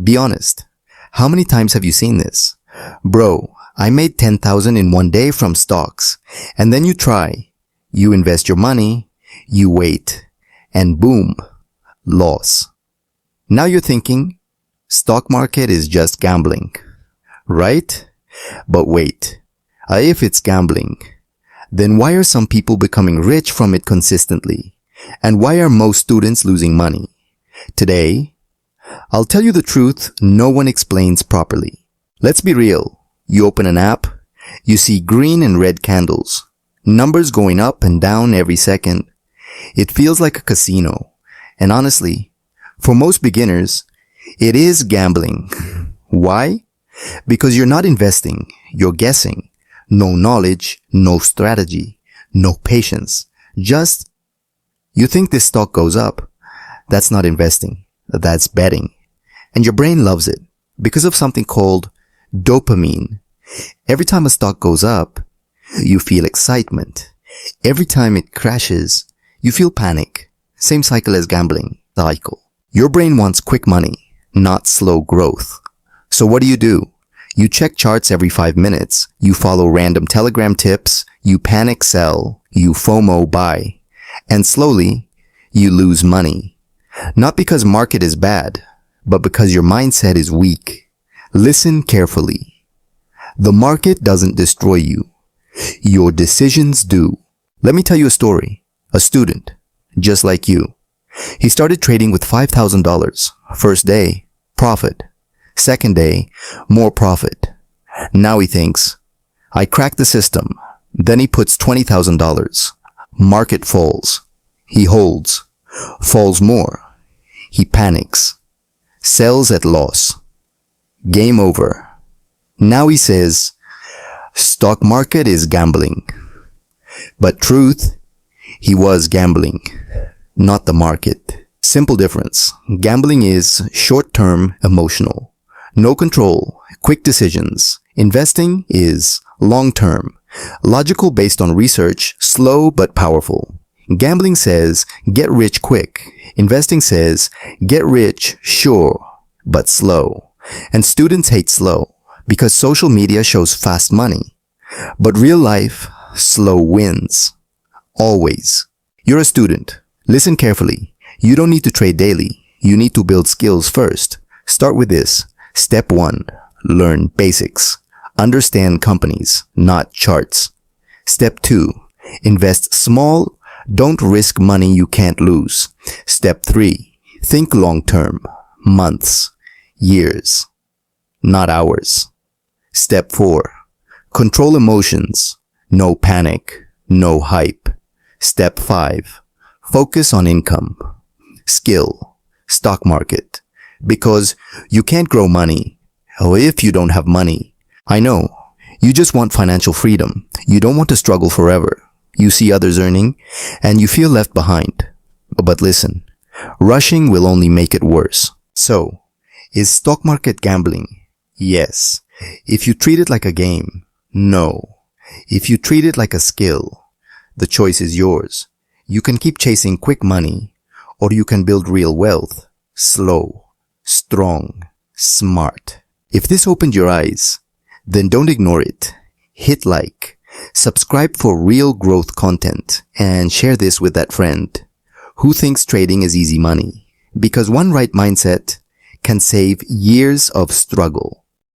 Be honest. How many times have you seen this? Bro, I made 10,000 in one day from stocks. And then you try. You invest your money. You wait. And boom. Loss. Now you're thinking, stock market is just gambling. Right? But wait. If it's gambling, then why are some people becoming rich from it consistently? And why are most students losing money? Today, I'll tell you the truth no one explains properly. Let's be real. You open an app, you see green and red candles, numbers going up and down every second. It feels like a casino. And honestly, for most beginners, it is gambling. Why? Because you're not investing, you're guessing. No knowledge, no strategy, no patience. Just, you think this stock goes up. That's not investing. That's betting. And your brain loves it because of something called dopamine. Every time a stock goes up, you feel excitement. Every time it crashes, you feel panic. Same cycle as gambling. Cycle. Your brain wants quick money, not slow growth. So what do? You check charts every 5 minutes. You follow random Telegram tips. You panic sell. You FOMO buy. And slowly, you lose money. Not because market is bad, but because your mindset is weak. Listen carefully. The market doesn't destroy you. Your decisions do. Let me tell you a story. A student, just like you. He started trading with $5,000. First day, profit. Second day, more profit. Now he thinks, I cracked the system. Then he puts $20,000. Market falls. He holds. Falls more. He panics. Sells at loss. Game over. Now he says, stock market is gambling. But truth, he was gambling, not the market. Simple difference. Gambling is short-term emotional. No control, quick decisions. Investing is long-term, logical based on research, slow but powerful. Gambling says, get rich quick. Investing says, get rich, sure, but slow. And students hate slow because social media shows fast money. But real life, slow wins. Always. You're a student. Listen carefully. You don't need to trade daily. You need to build skills first. Start with this. Step 1. Learn basics. Understand companies, not charts. Step 2. Invest small. Don't risk money you can't lose. Step 3. Think long-term. Months. Years. Not hours. Step 4. Control emotions. No panic. No hype. Step 5. Focus on income. Skill. Stock market. Because you can't grow money. If you don't have money. I know. You just want financial freedom. You don't want to struggle forever. You see others earning, and you feel left behind. But listen, rushing will only make it worse. So, is stock market gambling? Yes. If you treat it like a game, no. If you treat it like a skill, the choice is yours. You can keep chasing quick money, or you can build real wealth, slow, strong, smart. If this opened your eyes, then don't ignore it. Hit like, subscribe for real growth content, and share this with that friend who thinks trading is easy money. Because one right mindset can save years of struggle.